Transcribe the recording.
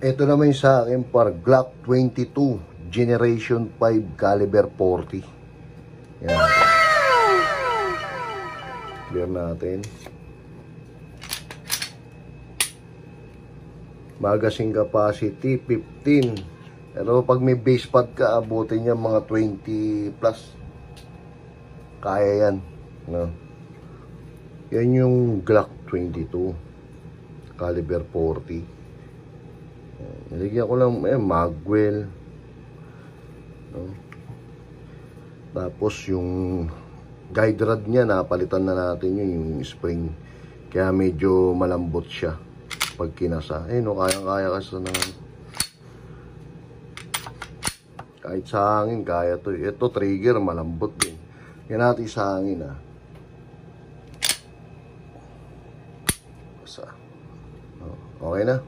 Ito naman yung sa akin par Glock 22 Generation 5 Caliber 40. Yan. Clear natin. Magazine capacity 15. Pero pag may base pad ka, abutin niya mga 20 plus. Kaya yan. No? Yan yung Glock 22 Caliber 40. Niligyan ko lang magwell, no? Tapos yung guide rod niya, napalitan na natin yung spring, kaya medyo malambot siya pag kinasa. No, kaya kasi na kahit sa hangin kaya to. Ito trigger malambot din, yan natin sa hangin basta. Okay na.